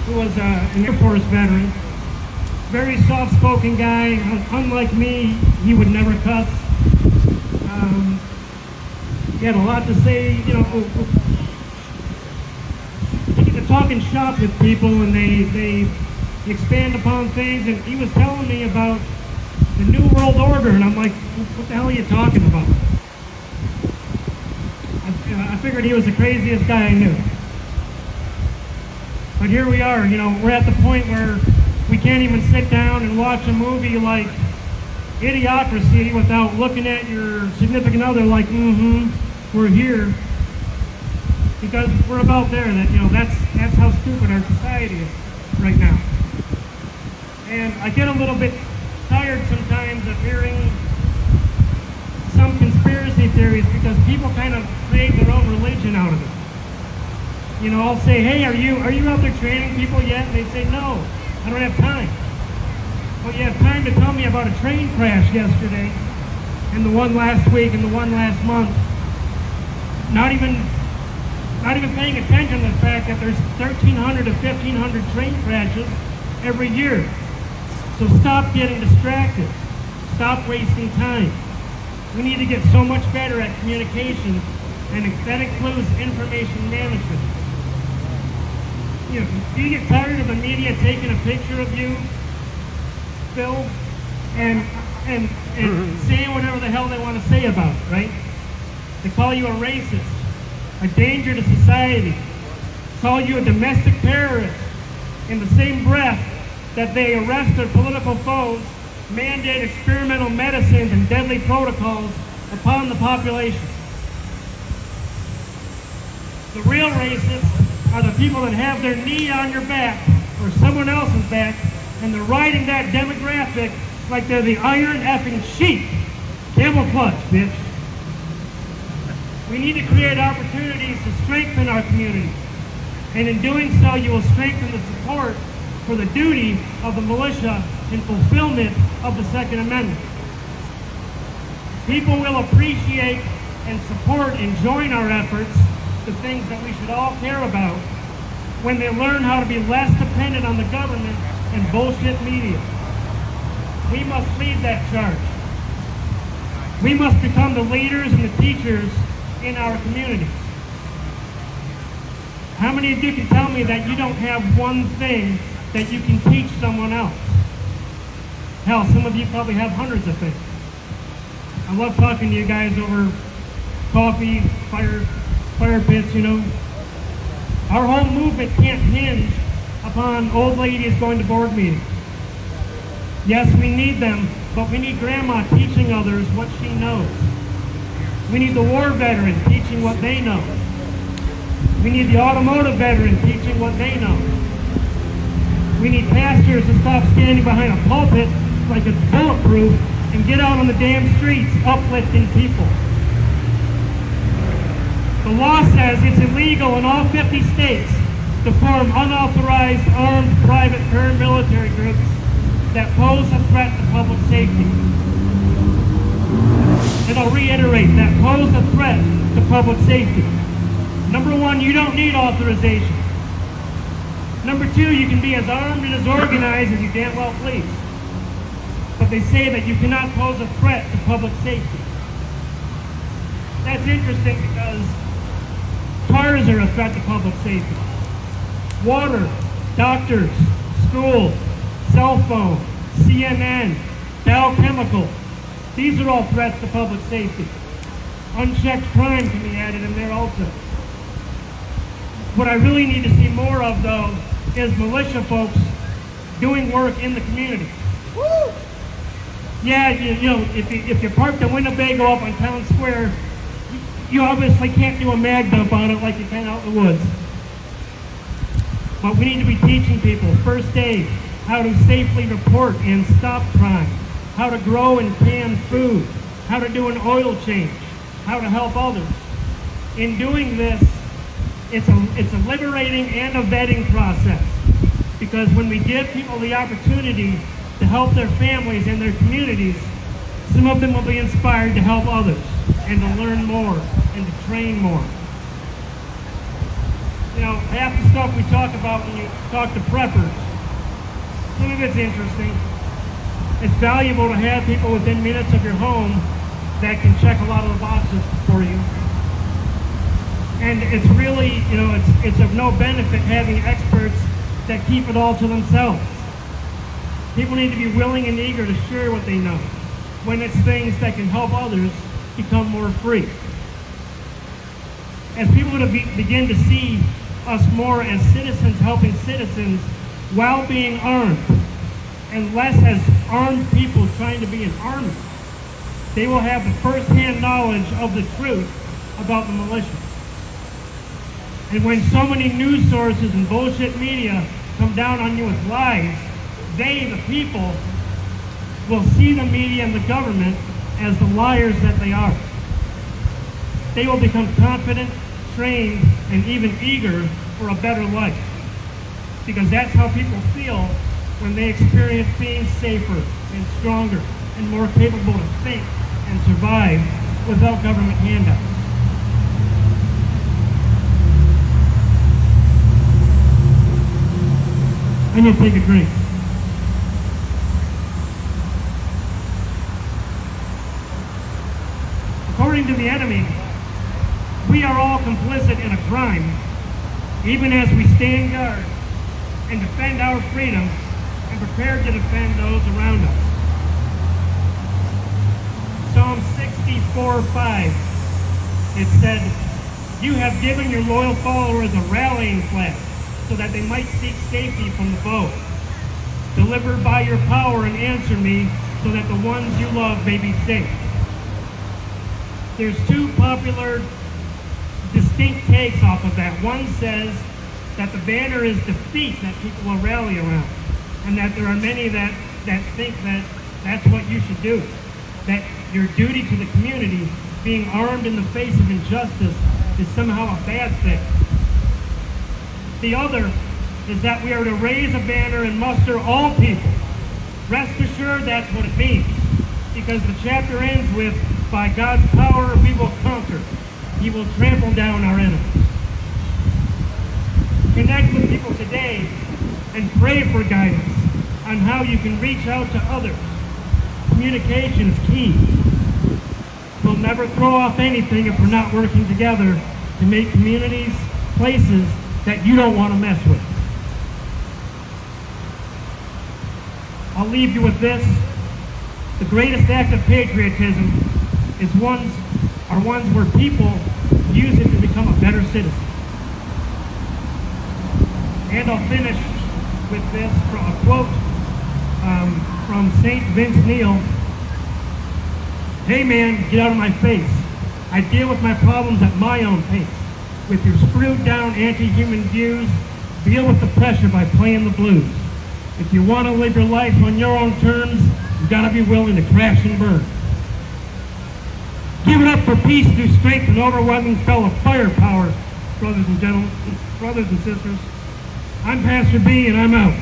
who was an Air Force veteran. Very soft-spoken guy. Unlike me, he would never cuss. He had a lot to say, talking shop with people, and they expand upon things, and he was telling me about the New World Order, and I'm like, what the hell are you talking about? I figured he was the craziest guy I knew. But here we are, we're at the point where we can't even sit down and watch a movie like Idiocracy without looking at your significant other like, we're here. Because we're about there, that's how stupid our society is right now. And I get a little bit tired sometimes of hearing some conspiracy theories because people kind of create their own religion out of it. I'll say, hey, are you out there training people yet? And they say, no, I don't have time. Well, you have time to tell me about a train crash yesterday, and the one last week, and the one last month. Not even paying attention to the fact that there's 1,300 to 1,500 train crashes every year. So stop getting distracted. Stop wasting time. We need to get so much better at communication, and that includes information management. Do you get tired of the media taking a picture of you, Phil, and saying whatever the hell they want to say about it, right? They call you a racist, a danger to society, call you a domestic terrorist in the same breath that they arrest their political foes, mandate experimental medicines and deadly protocols upon the population. The real racists are the people that have their knee on your back or someone else's back, and they're riding that demographic like they're the iron effing sheep. Camel clutch, bitch. We need to create opportunities to strengthen our community. And in doing so, you will strengthen the support for the duty of the militia in fulfillment of the Second Amendment. People will appreciate and support and join our efforts, the things that we should all care about, when they learn how to be less dependent on the government and bullshit media. We must lead that charge. We must become the leaders and the teachers in our communities. How many of you can tell me that you don't have one thing that you can teach someone else? Hell, some of you probably have hundreds of things. I love talking to you guys over coffee, fire pits, Our whole movement can't hinge upon old ladies going to board meetings. Yes, we need them, but we need grandma teaching others what she knows. We need the war veteran teaching what they know. We need the automotive veteran teaching what they know. We need pastors to stop standing behind a pulpit like it's bulletproof and get out on the damn streets uplifting people. The law says it's illegal in all 50 states to form unauthorized armed private paramilitary groups that pose a threat to public safety. And I'll reiterate, that pose a threat to public safety. Number one, you don't need authorization. Number two, you can be as armed and as organized as you damn well please. But they say that you cannot pose a threat to public safety. That's interesting because cars are a threat to public safety. Water, doctors, schools, cell phone, CNN, Dow Chemical. These are all threats to public safety. Unchecked crime can be added in there also. What I really need to see more of, though, is militia folks doing work in the community. Woo! Yeah, if you park the Winnebago up on Town Square, you obviously can't do a mag dump on it like you can out in the woods. But we need to be teaching people first aid, how to safely report and stop crime, how to grow and can food, how to do an oil change, how to help others. In doing this, it's a liberating and a vetting process, because when we give people the opportunity to help their families and their communities, some of them will be inspired to help others and to learn more and to train more. half the stuff we talk about when you talk to preppers, some of it's interesting. It's valuable to have people within minutes of your home that can check a lot of the boxes for you. And it's really, it's of no benefit having experts that keep it all to themselves. People need to be willing and eager to share what they know when it's things that can help others become more free. As people begin to see us more as citizens helping citizens while being armed, and less as armed people trying to be an army, they will have the first-hand knowledge of the truth about the militia. And when so many news sources and bullshit media come down on you with lies, they, the people, will see the media and the government as the liars that they are. They will become confident, trained, and even eager for a better life. Because that's how people feel when they experience being safer and stronger and more capable to think and survive without government handouts. I need to take a drink. According to the enemy, we are all complicit in a crime, even as we stand guard and defend our freedom and prepare to defend those around us. Psalm 64:5, it said, "You have given your loyal followers a rallying flag so that they might seek safety from the foe. Deliver by your power and answer me so that the ones you love may be safe." There's two popular, distinct takes off of that. One says that the banner is defeat that people will rally around, and that there are many that think that that's what you should do, that your duty to the community, being armed in the face of injustice, is somehow a bad thing. The other is that we are to raise a banner and muster all people. Rest assured that's what it means, because the chapter ends with, "By God's power we will conquer. He will trample down our enemies." Connect with people today and pray for guidance on how you can reach out to others. Communication is key. We'll never throw off anything if we're not working together to make communities places that you don't want to mess with. I'll leave you with this. The greatest act of patriotism are ones where people use it to become a better citizen. And I'll finish with this, from a quote from St. Vince Neil. "Hey man, get out of my face. I deal with my problems at my own pace. With your screwed down anti-human views, deal with the pressure by playing the blues. If you want to live your life on your own terms, you gotta be willing to crash and burn. Give it up for peace through strength and overwhelming spell of firepower, brothers and sisters. I'm Pastor B, and I'm out."